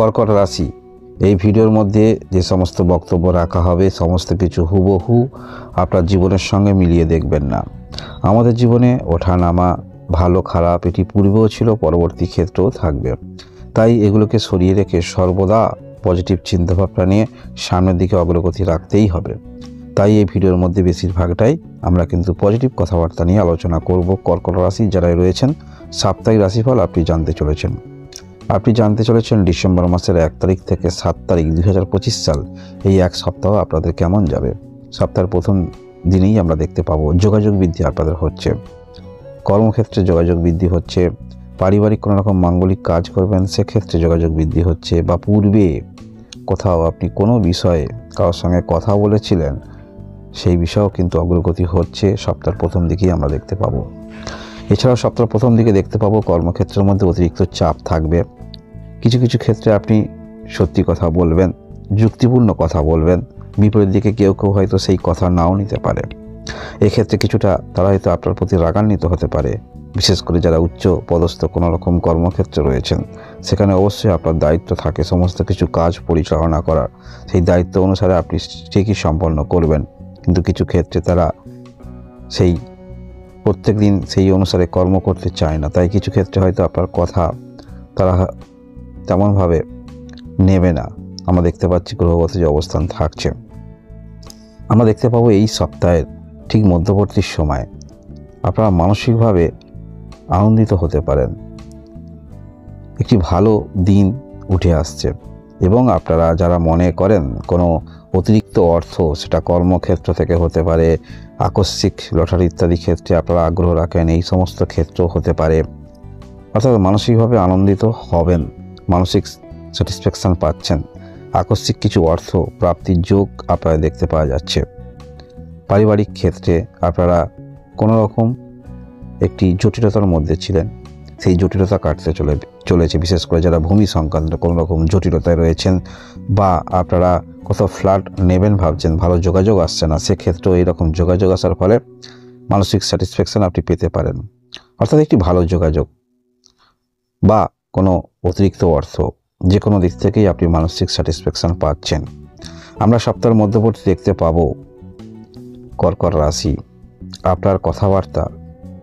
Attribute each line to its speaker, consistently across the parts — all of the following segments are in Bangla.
Speaker 1: কর্কট রাশি এই ভিডিওর মধ্যে যে সমস্ত বক্তব্য রাখা হবে সমস্ত কিছু হুবহু আপনার জীবনের সঙ্গে মিলিয়ে দেখবেন না। আমাদের জীবনে ওঠানামা, ভালো খারাপ এটি পূর্বেও ছিল, পরবর্তী ক্ষেত্রেও থাকবে। তাই এগুলোকে সরিয়ে রেখে সর্বদা পজিটিভ চিন্তাভাবনা নিয়ে সামনের দিকে অগ্রগতি রাখতেই হবে। তাই এই ভিডিওর মধ্যে বেশিরভাগটাই আমরা কিন্তু পজিটিভ কথাবার্তা নিয়ে আলোচনা করব। কর্কট রাশি যারা রয়েছেন সাপ্তাহিক রাশিফল আপনি জানতে চলেছেন ডিসেম্বর মাসের 1 তারিখ থেকে 7 তারিখ 2025 সাল, এই এক সপ্তাহ আপনাদের কেমন যাবে। সপ্তাহের প্রথম দিনেই আমরা দেখতে পাবো যোগাযোগ বৃদ্ধি আপনাদের হচ্ছে, কর্মক্ষেত্রে যোগাযোগ বৃদ্ধি হচ্ছে, পারিবারিক কোনো রকম মাঙ্গলিক কাজ করবেন সেক্ষেত্রে যোগাযোগ বৃদ্ধি হচ্ছে, বা পূর্বে কোথাও আপনি কোনো বিষয়ে কারোর সঙ্গে কথা বলেছিলেন সেই বিষয়েও কিন্তু অগ্রগতি হচ্ছে সপ্তাহের প্রথম দিকেই আমরা দেখতে পাবো। এছাড়াও সপ্তাহের প্রথম দিকে দেখতে পাবো কর্মক্ষেত্রের মধ্যে অতিরিক্ত চাপ থাকবে। কিছু কিছু ক্ষেত্রে আপনি সত্যি কথা বলবেন, যুক্তিপূর্ণ কথা বলবেন, বিপরীত দিকে কেউ কেউ হয়তো সেই কথা নাও নিতে পারে। এক্ষেত্রে কিছুটা তারা হয়তো আপনার প্রতি রাগান্বিত হতে পারে। বিশেষ করে যারা উচ্চ পদস্থ কোনো রকম কর্মক্ষেত্রে রয়েছেন সেখানে অবশ্যই আপনার দায়িত্ব থাকে সমস্ত কিছু কাজ পরিচালনা করার। সেই দায়িত্ব অনুসারে আপনি ঠিকই সম্পন্ন করবেন, কিন্তু কিছু ক্ষেত্রে তারা সেই প্রত্যেক দিন সেই অনুসারে কর্ম করতে চায় না। তাই কিছু ক্ষেত্রে হয়তো আপনার কথা তারা তেমনভাবে নেবে না। আমরা দেখতে পাচ্ছি গ্রহগত যে অবস্থান থাকছে, আমরা দেখতে পাবো এই সপ্তাহের ঠিক মধ্যবর্তী সময় আপনারা মানসিকভাবে আনন্দিত হতে পারেন। একটি ভালো দিন উঠে আসছে এবং আপনারা যারা মনে করেন কোনো অতিরিক্ত অর্থ, সেটা কর্মক্ষেত্র থেকে হতে পারে, আকস্মিক লটারি ইত্যাদি ক্ষেত্রে আপনারা আগ্রহ রাখেন, এই সমস্ত ক্ষেত্রেও হতে পারে। অর্থাৎ মানসিকভাবে আনন্দিত হবেন, মানসিক স্যাটিসফ্যাকশান পাচ্ছেন, আকস্মিক কিছু অর্থ প্রাপ্তির যোগ আপনারা দেখতে পাওয়া যাচ্ছে। পারিবারিক ক্ষেত্রে আপনারা কোনো রকম একটি জটিলতার মধ্যে ছিলেন, সেই জটিলতা কাটতে চলেছে। বিশেষ করে যারা ভূমি সংক্রান্ত কোনো রকম জটিলতায় রয়েছেন, বা আপনারা কোথাও ফ্ল্যাট নেবেন ভাবছেন, ভালো যোগাযোগ আসছে না, সেক্ষেত্রেও এইরকম যোগাযোগ আসার ফলে মানসিক স্যাটিসফ্যাকশান আপনি পেতে পারেন। অর্থাৎ একটি ভালো যোগাযোগ বা কোনো অতিরিক্ত অর্থ, যে কোনো দিক থেকেই আপনি মানসিক স্যাটিসফ্যাকশান পাচ্ছেন। আমরা সপ্তাহের মধ্যবর্তী দেখতে পাবো কর্কট রাশি আপনার কথাবার্তা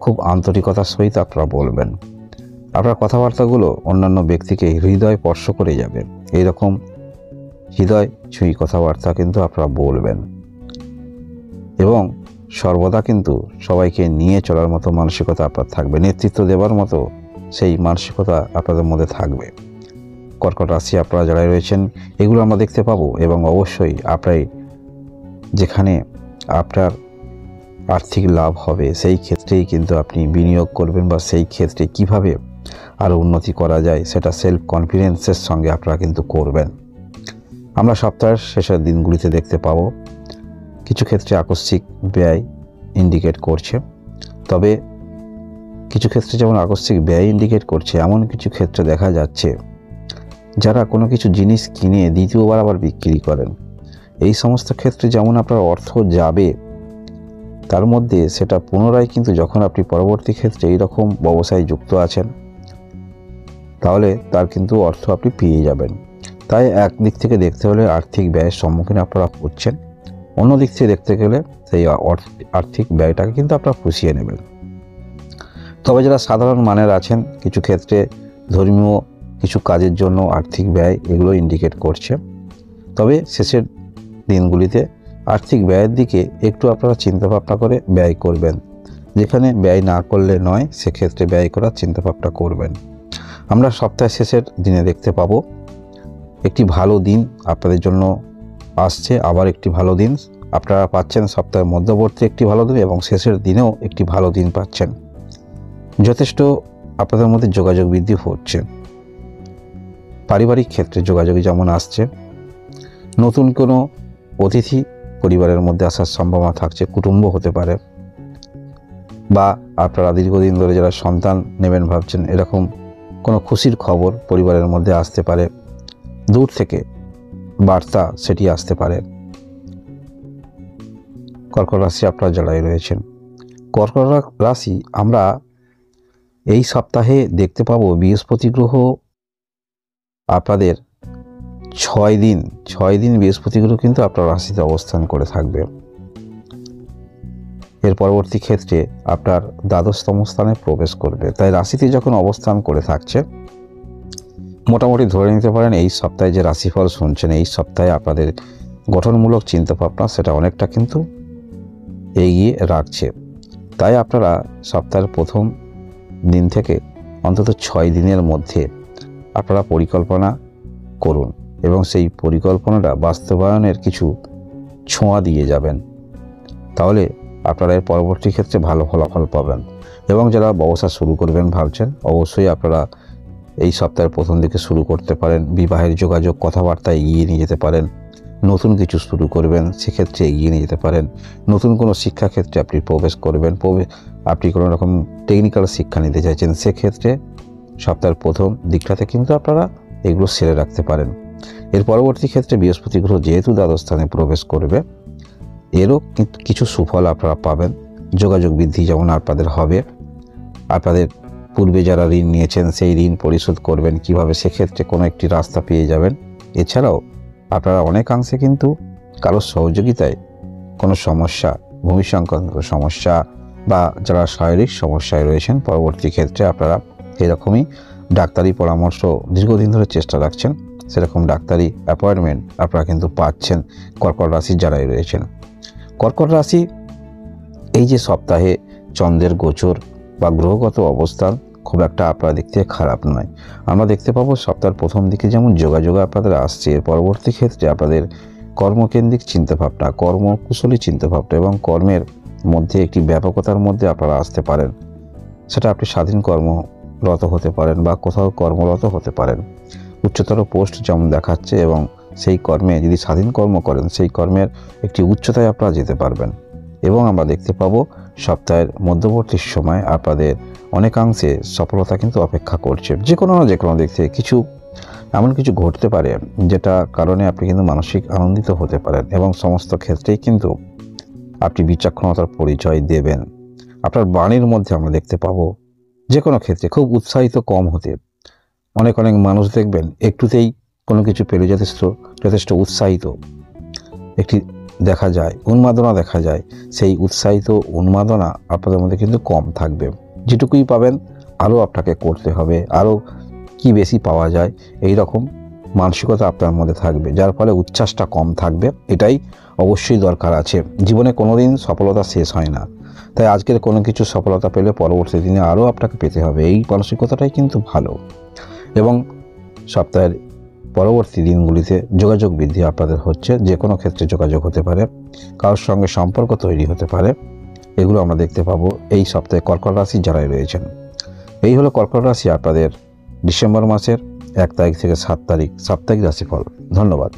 Speaker 1: খুব আন্তরিকতার সহিত আপনারা বলবেন। আপনার কথাবার্তাগুলো অন্যান্য ব্যক্তিকে হৃদয় স্পর্শ করে যাবে, এইরকম হৃদয় ছুঁই কথাবার্তা কিন্তু আপনারা বলবেন। এবং সর্বদা কিন্তু সবাইকে নিয়ে চলার মতো মানসিকতা আপনার থাকবে, নেতৃত্ব দেওয়ার মতো সেই মানসিকতা আপনাদের মধ্যে থাকবে। কর্কট রাশি আপনারা যারা রয়েছেন এগুলো আমরা দেখতে পাবো। এবং অবশ্যই আপনার যেখানে আপনার আর্থিক লাভ হবে সেই ক্ষেত্রেই কিন্তু আপনি বিনিয়োগ করবেন, বা সেই ক্ষেত্রে কিভাবে আরও উন্নতি করা যায় সেটা সেলফ কনফিডেন্সের সঙ্গে আপনারা কিন্তু করবেন। আমরা সপ্তাহের শেষের দিনগুলিতে দেখতে পাবো কিছু ক্ষেত্রে আকস্মিক ব্যয় ইন্ডিকেট করছে। তবে কিছু ক্ষেত্রে যেমন আকস্মিক ব্যয় ইন্ডিকেট করছে, এমন কিছু ক্ষেত্রে দেখা যাচ্ছে যারা কোনো কিছু জিনিস কিনে দ্বিতীয়বার আবার বিক্রি করেন, এই সমস্ত ক্ষেত্রে যেমন আপনার অর্থ যাবে, তার মধ্যে সেটা পুনরায় কিন্তু যখন আপনি পরবর্তী ক্ষেত্রে এইরকম ব্যবসায় যুক্ত আছেন তাহলে তার কিন্তু অর্থ আপনি পেয়ে যাবেন। তাই এক দিক থেকে দেখতে হলে আর্থিক ব্যয়ের সম্মুখীন আপনারা হচ্ছেন, অন্য দিক থেকে দেখতে গেলে সেই আর্থিক ব্যয়টাকে কিন্তু আপনারা পুষিয়ে নেবেন। তবে যারা সাধারণ মানের আছেন, কিছু ক্ষেত্রে ধর্মীয় কিছু কাজের জন্য আর্থিক ব্যয় এগুলো ইন্ডিকেট করছে। তবে শেষের দিনগুলিতে আর্থিক ব্যয়ের দিকে একটু আপনারা চিন্তাভাবনা করে ব্যয় করবেন, যেখানে ব্যয় না করলে নয় সেক্ষেত্রে ব্যয় করার চিন্তাভাবনা করবেন। আমরা সপ্তাহের শেষের দিনে দেখতে পাবো একটি ভালো দিন আপনাদের জন্য আসছে, আবার একটি ভালো দিন আপনারা পাচ্ছেন। সপ্তাহের মধ্যবর্তী একটি ভালো দিন এবং শেষের দিনেও একটি ভালো দিন পাচ্ছেন। যথেষ্ট আপনাদের মধ্যে যোগাযোগ বৃদ্ধি হচ্ছে, পারিবারিক ক্ষেত্রে যোগাযোগ যেমন আসছে, নতুন কোনো অতিথি পরিবারের মধ্যে আসার সম্ভাবনা থাকছে, কুটুম্ব হতে পারে, বা আপনারা দীর্ঘদিন ধরে যারা সন্তান নেবেন ভাবছেন এরকম কোনো খুশির খবর পরিবারের মধ্যে আসতে পারে, দূর থেকে বার্তা সেটি আসতে পারে। কর্কট রাশি আপনারা যারাই রয়েছেন, কর্কট রাশি আমরা এই সপ্তাহে দেখতে পাবো বৃহস্পতি গ্রহ আপনাদের ছয় দিন বৃহস্পতি গ্রহ কিন্তু আপনার রাশিতে অবস্থান করে থাকবে। এর পরবর্তী ক্ষেত্রে আপনার দ্বাদশতম স্থানে প্রবেশ করবে। তাই রাশিতে যখন অবস্থান করে থাকছে, মোটামুটি ধরে নিতে পারেন এই সপ্তাহে যে রাশিফল শুনছেন, এই সপ্তাহে আপনাদের গঠনমূলক চিন্তাভাবনা সেটা অনেকটা কিন্তু এগিয়ে রাখছে। তাই আপনারা সপ্তাহের প্রথম দিন থেকে অন্তত 6 দিনের মধ্যে আপনারা পরিকল্পনা করুন এবং সেই পরিকল্পনাটা বাস্তবায়নের কিছু ছোঁয়া দিয়ে যাবেন। তাহলে আপনারা এর পরবর্তী ক্ষেত্রে ভালো ফলাফল পাবেন। এবং যারা ব্যবসা শুরু করবেন ভাবছেন, অবশ্যই আপনারা এই সপ্তাহের প্রথম দিকে শুরু করতে পারেন। বিবাহের যোগাযোগ, কথাবার্তা এগিয়ে নিয়ে যেতে পারেন। নতুন কিছু শুরু করবেন, সেক্ষেত্রে এগিয়ে নিয়ে যেতে পারেন। নতুন কোনো শিক্ষাক্ষেত্রে আপনি প্রবেশ করবেন, আপনি কোনো রকম টেকনিক্যাল শিক্ষা নিতে চাইছেন, সেক্ষেত্রে সপ্তাহের প্রথম দিকটাতে কিন্তু আপনারা এগুলো সেরে রাখতে পারেন। এর পরবর্তী ক্ষেত্রে বৃহস্পতি গ্রহ যেহেতু দ্বাদশ স্থানে প্রবেশ করবে, এরও কিন্তু কিছু সুফল আপনারা পাবেন। যোগাযোগ বৃদ্ধি যেমন আপনাদের হবে, আপনাদের পূর্বে যারা ঋণ নিয়েছেন সেই ঋণ পরিশোধ করবেন কিভাবে, সেক্ষেত্রে কোনো একটি রাস্তা পেয়ে যাবেন। এছাড়াও আপনারা অনেকাংশে কিন্তু কারোর সহযোগিতায় কোনো সমস্যা, ভূমি সংক্রান্ত সমস্যা বা যারা শারীরিক সমস্যায় রয়েছেন, পরবর্তী ক্ষেত্রে আপনারা এরকমই ডাক্তারি পরামর্শ দীর্ঘদিন ধরে চেষ্টা রাখছেন, সেরকম ডাক্তারি অ্যাপয়েন্টমেন্ট আপনারা কিন্তু পাচ্ছেন কর্কট রাশির যারাই রয়েছেন। কর্কট রাশি এই যে সপ্তাহে চন্দ্রের গোচর বা গ্রহগত অবস্থান খুব একটা আপনারা দেখতে খারাপ নয়। আমরা দেখতে পাবো সপ্তাহের প্রথম দিকে যেমন যোগাযোগ আপনাদের আসছে, এর পরবর্তী ক্ষেত্রে আপনাদের কর্মকেন্দ্রিক চিন্তাভাবনা, কর্মকুশলী চিন্তাভাবনা এবং কর্মের মধ্যে একটি ব্যাপকতার মধ্যে আপনারা আসতে পারেন। সেটা আপনি স্বাধীন কর্মরত হতে পারেন বা কোথাও কর্মরত হতে পারেন। উচ্চতর পোস্ট যেমন দেখাচ্ছে এবং সেই কর্মে যদি স্বাধীন কর্ম করেন, সেই কর্মের একটি উচ্চতায় আপনারা যেতে পারবেন। এবং আমরা দেখতে পাবো সপ্তাহের মধ্যবর্তী সময় আপনাদের অনেকাংশে সফলতা কিন্তু অপেক্ষা করছে। যে কোনো দিক থেকে এমন কিছু ঘটতে পারে যেটা কারণে আপনি কিন্তু মানসিক আনন্দিত হতে পারেন এবং সমস্ত ক্ষেত্রেই কিন্তু আপনি বিচক্ষণতার পরিচয় দেবেন। আপনার বাণীর মধ্যে আমরা দেখতে পাবো যে কোনো ক্ষেত্রে খুব উৎসাহিত কম হতে। অনেক মানুষ দেখবেন একটুতেই কোনো কিছু পেলে যথেষ্ট উৎসাহিত একটি দেখা যায়, উন্মাদনা দেখা যায়। সেই উৎসাহিত উন্মাদনা আপনাদের মধ্যে কিন্তু কম থাকবে। যেটুকুই পাবেন আরও আপনাকে করতে হবে, আরও কি বেশি পাওয়া যায়, এই রকম মানসিকতা আপনার মধ্যে থাকবে, যার ফলে উচ্ছ্বাসটা কম থাকবে। এটাই অবশ্যই দরকার আছে। জীবনে কোনোদিন সফলতা শেষ হয় না, তাই আজকের কোনো কিছু সফলতা পেলে পরবর্তী দিনে আরও আপনাকে পেতে হবে, এই মানসিকতাটাই কিন্তু ভালো। এবং সপ্তাহের পরবর্তী দিনগুলিতে যোগাযোগ বৃদ্ধি আপনাদের হচ্ছে, যে কোনো ক্ষেত্রে যোগাযোগ হতে পারে, কারোর সঙ্গে সম্পর্ক তৈরি হতে পারে, এগুলো আমরা দেখতে পাবো এই সপ্তাহে কর্কট রাশি যারাই রয়েছেন। এই হলো কর্কট রাশি আপনাদের ডিসেম্বর মাসের 1 তারিখ থেকে 7 তারিখ সাপ্তাহিক রাশিফল। ধন্যবাদ।